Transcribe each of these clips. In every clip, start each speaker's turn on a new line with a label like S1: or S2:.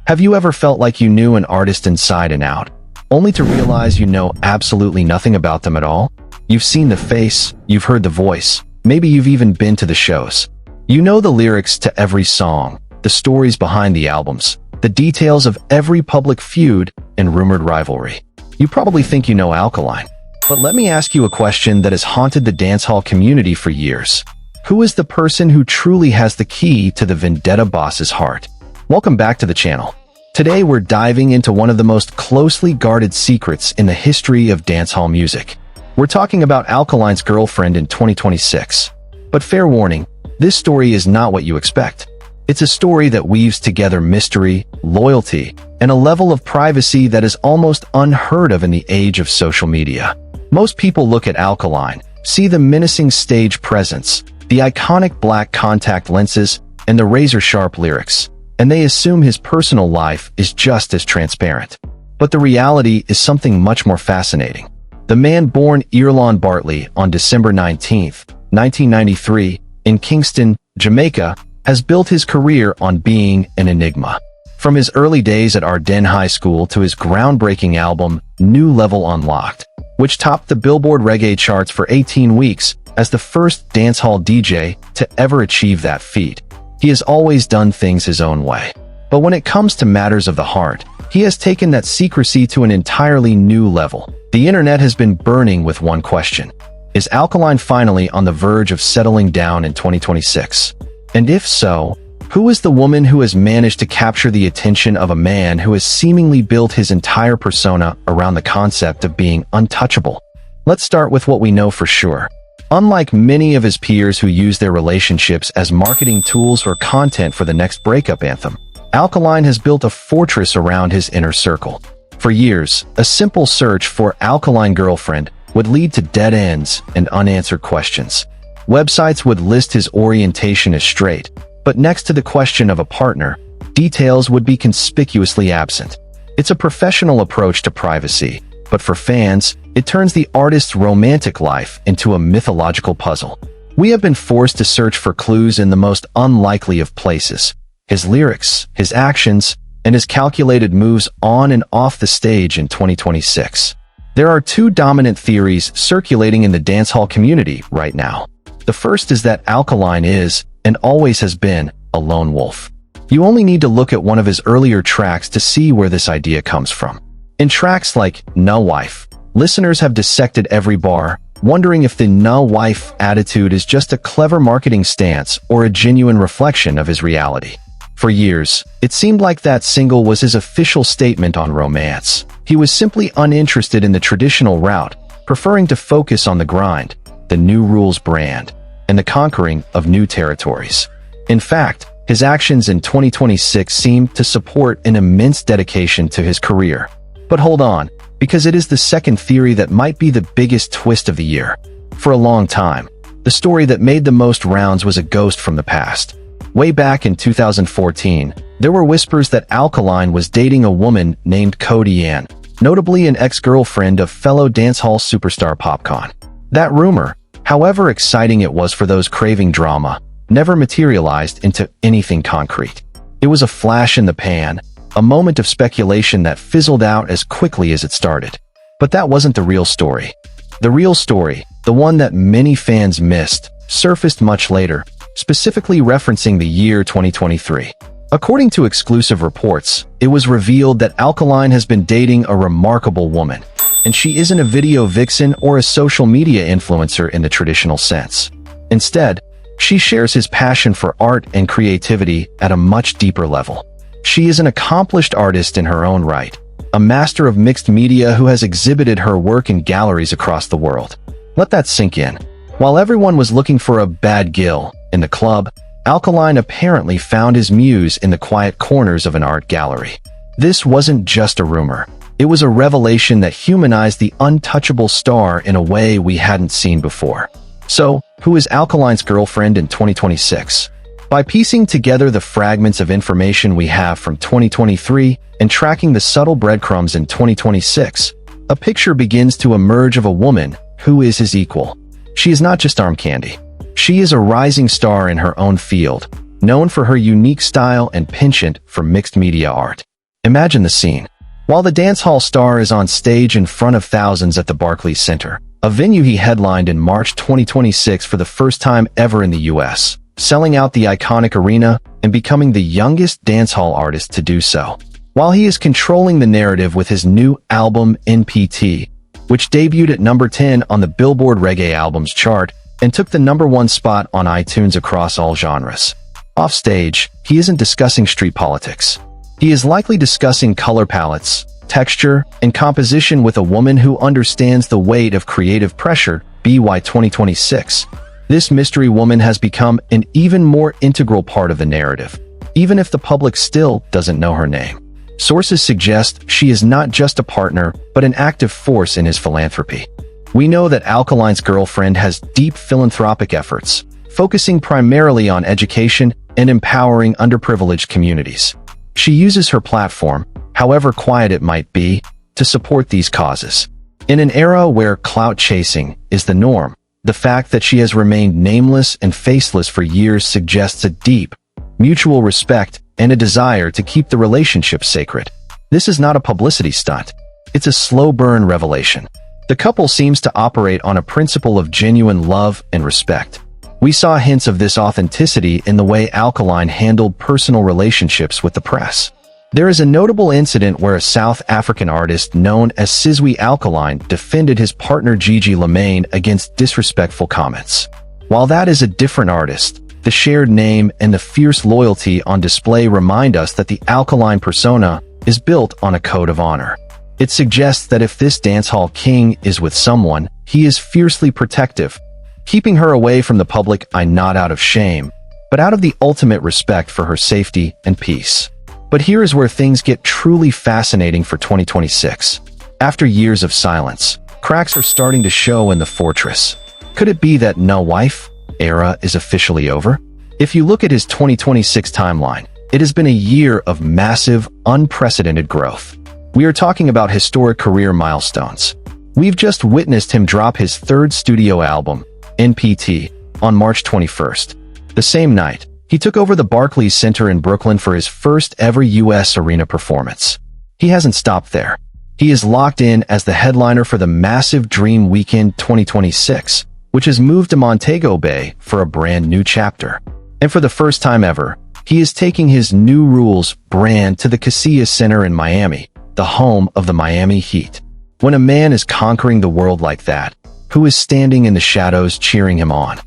S1: Have you ever felt like you knew an artist inside and out, only to realize you know absolutely nothing about them at all? You've seen the face, you've heard the voice, maybe you've even been to the shows. You know the lyrics to every song, the stories behind the albums, the details of every public feud and rumored rivalry. You probably think you know Alkaline. But let me ask you a question that has haunted the dancehall community for years. Who is the person who truly has the key to the vendetta boss's heart? Welcome back to the channel. Today we're diving into one of the most closely guarded secrets in the history of dancehall music. We're talking about Alkaline's girlfriend in 2026. But fair warning, this story is not what you expect. It's a story that weaves together mystery, loyalty, and a level of privacy that is almost unheard of in the age of social media. Most people look at Alkaline, see the menacing stage presence, the iconic black contact lenses, and the razor-sharp lyrics, and they assume his personal life is just as transparent. But the reality is something much more fascinating. The man born Erlon Bartley on December 19, 1993, in Kingston, Jamaica, has built his career on being an enigma. From his early days at Ardennes High School to his groundbreaking album, New Level Unlocked, which topped the Billboard reggae charts for 18 weeks as the first dancehall DJ to ever achieve that feat. He has always done things his own way. But when it comes to matters of the heart, he has taken that secrecy to an entirely new level. The internet has been burning with one question. Is Alkaline finally on the verge of settling down in 2026? And if so, who is the woman who has managed to capture the attention of a man who has seemingly built his entire persona around the concept of being untouchable? Let's start with what we know for sure. Unlike many of his peers who use their relationships as marketing tools or content for the next breakup anthem, Alkaline has built a fortress around his inner circle. For years, a simple search for Alkaline girlfriend would lead to dead ends and unanswered questions. Websites would list his orientation as straight, but next to the question of a partner, details would be conspicuously absent. It's a professional approach to privacy, but for fans, it turns the artist's romantic life into a mythological puzzle. We have been forced to search for clues in the most unlikely of places: his lyrics, his actions, and his calculated moves on and off the stage in 2026. There are two dominant theories circulating in the dancehall community right now. The first is that Alkaline is, and always has been, a lone wolf. You only need to look at one of his earlier tracks to see where this idea comes from. In tracks like "No Wife," listeners have dissected every bar, wondering if the "no wife" attitude is just a clever marketing stance or a genuine reflection of his reality. For years, it seemed like that single was his official statement on romance. He was simply uninterested in the traditional route, preferring to focus on the grind, the New Rules brand, and the conquering of new territories. In fact, his actions in 2026 seem to support an immense dedication to his career. But hold on, because it is the second theory that might be the biggest twist of the year. For a long time, the story that made the most rounds was a ghost from the past. Way back in 2014, there were whispers that Alkaline was dating a woman named Cody Ann, notably an ex-girlfriend of fellow dancehall superstar Popcorn. That rumor, however exciting it was for those craving drama, never materialized into anything concrete. It was a flash in the pan, a moment of speculation that fizzled out as quickly as it started. But that wasn't the real story. The real story, the one that many fans missed, surfaced much later, specifically referencing the year 2023. According to exclusive reports, it was revealed that Alkaline has been dating a remarkable woman, and she isn't a video vixen or a social media influencer in the traditional sense. Instead, she shares his passion for art and creativity at a much deeper level. She is an accomplished artist in her own right, a master of mixed media who has exhibited her work in galleries across the world. Let that sink in. While everyone was looking for a bad Gil in the club, Alkaline apparently found his muse in the quiet corners of an art gallery. This wasn't just a rumor. It was a revelation that humanized the untouchable star in a way we hadn't seen before. So, who is Alkaline's girlfriend in 2026? By piecing together the fragments of information we have from 2023 and tracking the subtle breadcrumbs in 2026, a picture begins to emerge of a woman who is his equal. She is not just arm candy. She is a rising star in her own field, known for her unique style and penchant for mixed media art. Imagine the scene. While the dancehall star is on stage in front of thousands at the Barclays Center, a venue he headlined in March 2026 for the first time ever in the US, selling out the iconic arena and becoming the youngest dancehall artist to do so. While he is controlling the narrative with his new album NPT, which debuted at number 10 on the Billboard Reggae Albums chart and took the #1 spot on iTunes across all genres. Offstage, he isn't discussing street politics. He is likely discussing color palettes, texture, and composition with a woman who understands the weight of creative pressure. by 2026. This mystery woman has become an even more integral part of the narrative, even if the public still doesn't know her name. Sources suggest she is not just a partner, but an active force in his philanthropy. We know that Alkaline's girlfriend has deep philanthropic efforts, focusing primarily on education and empowering underprivileged communities. She uses her platform, however quiet it might be, to support these causes. In an era where clout chasing is the norm, the fact that she has remained nameless and faceless for years suggests a deep, mutual respect and a desire to keep the relationship sacred. This is not a publicity stunt. It's a slow burn revelation. The couple seems to operate on a principle of genuine love and respect. We saw hints of this authenticity in the way Alkaline handled personal relationships with the press. There is a notable incident where a South African artist known as Sizwe Alkaline defended his partner Gigi Lemaine against disrespectful comments. While that is a different artist, the shared name and the fierce loyalty on display remind us that the Alkaline persona is built on a code of honor. It suggests that if this dancehall king is with someone, he is fiercely protective, keeping her away from the public eye not out of shame, but out of the ultimate respect for her safety and peace. But here is where things get truly fascinating for 2026. After years of silence, cracks are starting to show in the fortress. Could it be that no wife era is officially over? If you look at his 2026 timeline, it has been a year of massive, unprecedented growth. We are talking about historic career milestones. We've just witnessed him drop his third studio album, NPT, on March 21st. The same night, he took over the Barclays Center in Brooklyn for his first ever US arena performance. He hasn't stopped there. He is locked in as the headliner for the massive Dream Weekend 2026, which has moved to Montego Bay for a brand new chapter. And for the first time ever, he is taking his New Rules brand to the Casillas Center in Miami, the home of the Miami Heat. When a man is conquering the world like that, who is standing in the shadows cheering him on?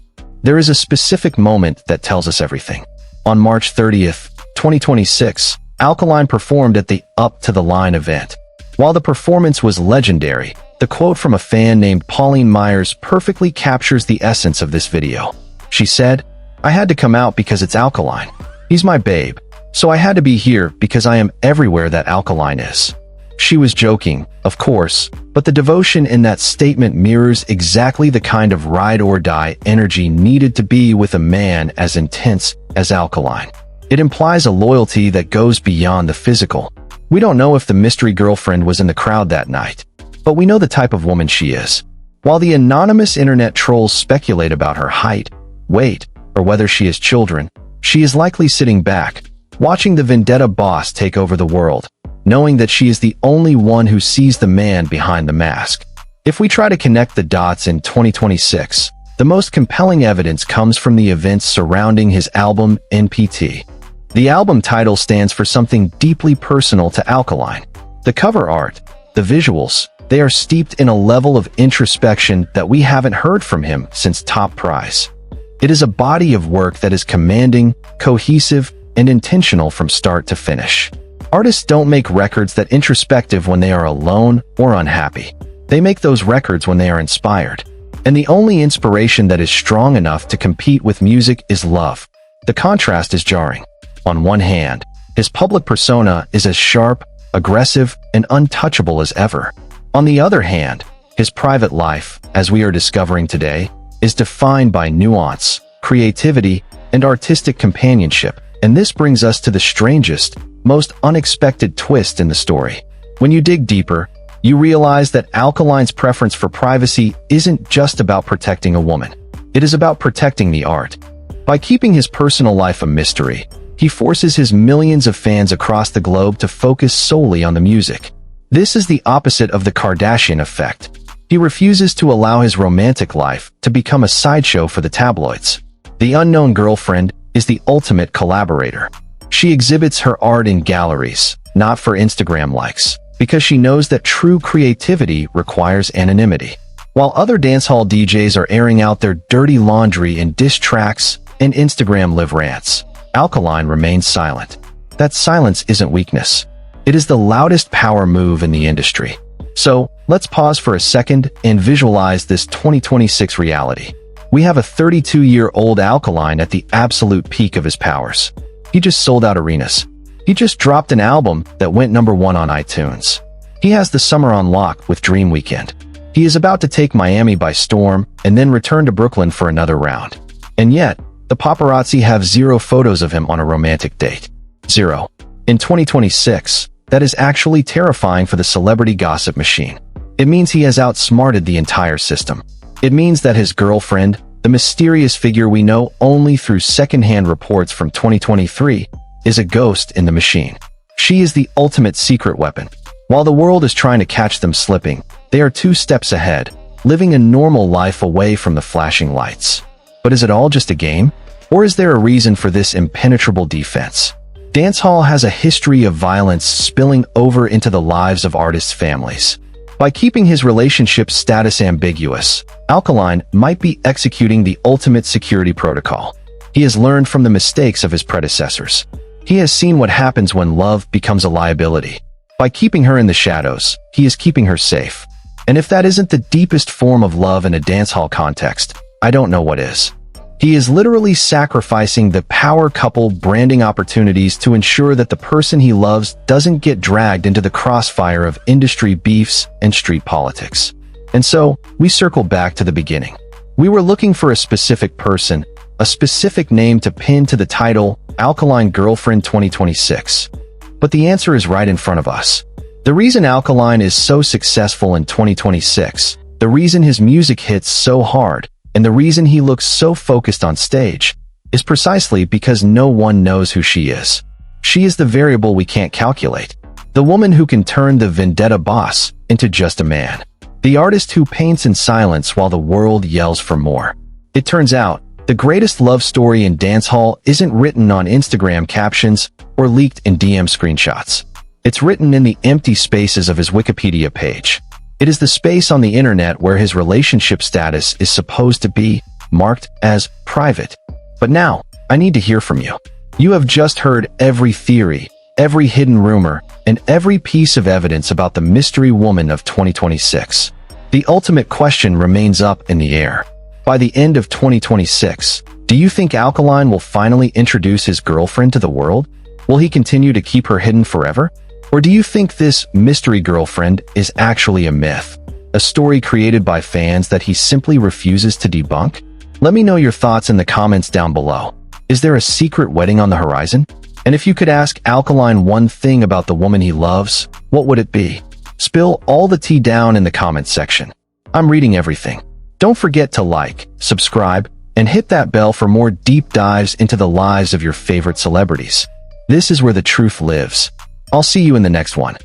S1: There is a specific moment that tells us everything. On March 30th, 2026, Alkaline performed at the Up to the Line event. While the performance was legendary, the quote from a fan named Pauline Myers perfectly captures the essence of this video. She said, "I had to come out because it's Alkaline. He's my babe. So I had to be here because I am everywhere that Alkaline is." She was joking, of course, but the devotion in that statement mirrors exactly the kind of ride-or-die energy needed to be with a man as intense as Alkaline. It implies a loyalty that goes beyond the physical. We don't know if the mystery girlfriend was in the crowd that night, but we know the type of woman she is. While the anonymous internet trolls speculate about her height, weight, or whether she has children, she is likely sitting back, watching the vendetta boss take over the world, knowing that she is the only one who sees the man behind the mask. If we try to connect the dots in 2026, the most compelling evidence comes from the events surrounding his album NPT. The album title stands for something deeply personal to Alkaline. The cover art, the visuals, they are steeped in a level of introspection that we haven't heard from him since Top Prize. It is a body of work that is commanding, cohesive, and intentional from start to finish. Artists don't make records that introspective when they are alone or unhappy. They make those records when they are inspired. And the only inspiration that is strong enough to compete with music is love. The contrast is jarring. On one hand, his public persona is as sharp, aggressive, and untouchable as ever. On the other hand, his private life, as we are discovering today, is defined by nuance, creativity, and artistic companionship. And this brings us to the strangest, most unexpected twist in the story. When you dig deeper, you realize that Alkaline's preference for privacy isn't just about protecting a woman. It is about protecting the art. By keeping his personal life a mystery, He forces his millions of fans across the globe to focus solely on the music. This is the opposite of the Kardashian effect. He refuses to allow his romantic life to become a sideshow for the tabloids. The unknown girlfriend is the ultimate collaborator. She exhibits her art in galleries, not for Instagram likes, because she knows that true creativity requires anonymity. While other dancehall DJs are airing out their dirty laundry in diss tracks and Instagram live rants, Alkaline remains silent. That silence isn't weakness. It is the loudest power move in the industry. So, let's pause for a second and visualize this 2026 reality. We have a 32-year-old Alkaline at the absolute peak of his powers. He just sold out arenas. He just dropped an album that went #1 on iTunes. He has the summer on lock with Dream Weekend. He is about to take Miami by storm and then return to Brooklyn for another round. And yet, the paparazzi have zero photos of him on a romantic date. Zero. In 2026, that is actually terrifying for the celebrity gossip machine. It means he has outsmarted the entire system. It means that his girlfriend, the mysterious figure we know only through secondhand reports from 2023, is a ghost in the machine. She is the ultimate secret weapon. While the world is trying to catch them slipping, they are 2 steps ahead, living a normal life away from the flashing lights. But is it all just a game? Or is there a reason for this impenetrable defense? Dancehall has a history of violence spilling over into the lives of artists' families. By keeping his relationship status ambiguous, Alkaline might be executing the ultimate security protocol. He has learned from the mistakes of his predecessors. He has seen what happens when love becomes a liability. By keeping her in the shadows, he is keeping her safe. And if that isn't the deepest form of love in a dancehall context, I don't know what is. He is literally sacrificing the power couple branding opportunities to ensure that the person he loves doesn't get dragged into the crossfire of industry beefs and street politics. And so, we circle back to the beginning. We were looking for a specific person, a specific name to pin to the title, Alkaline Girlfriend 2026. But the answer is right in front of us. The reason Alkaline is so successful in 2026, the reason his music hits so hard, and the reason he looks so focused on stage, is precisely because no one knows who she is. She is the variable we can't calculate. The woman who can turn the vendetta boss into just a man. The artist who paints in silence while the world yells for more. It turns out, the greatest love story in dancehall isn't written on Instagram captions or leaked in DM screenshots. It's written in the empty spaces of his Wikipedia page. It is the space on the internet where his relationship status is supposed to be marked as private. But now, I need to hear from you. You have just heard every theory, every hidden rumor, and every piece of evidence about the mystery woman of 2026. The ultimate question remains up in the air. By the end of 2026, do you think Alkaline will finally introduce his girlfriend to the world? Will he continue to keep her hidden forever? Or do you think this mystery girlfriend is actually a myth? A story created by fans that he simply refuses to debunk? Let me know your thoughts in the comments down below. Is there a secret wedding on the horizon? And if you could ask Alkaline one thing about the woman he loves, what would it be? Spill all the tea down in the comments section. I'm reading everything. Don't forget to like, subscribe, and hit that bell for more deep dives into the lives of your favorite celebrities. This is where the truth lives. I'll see you in the next one.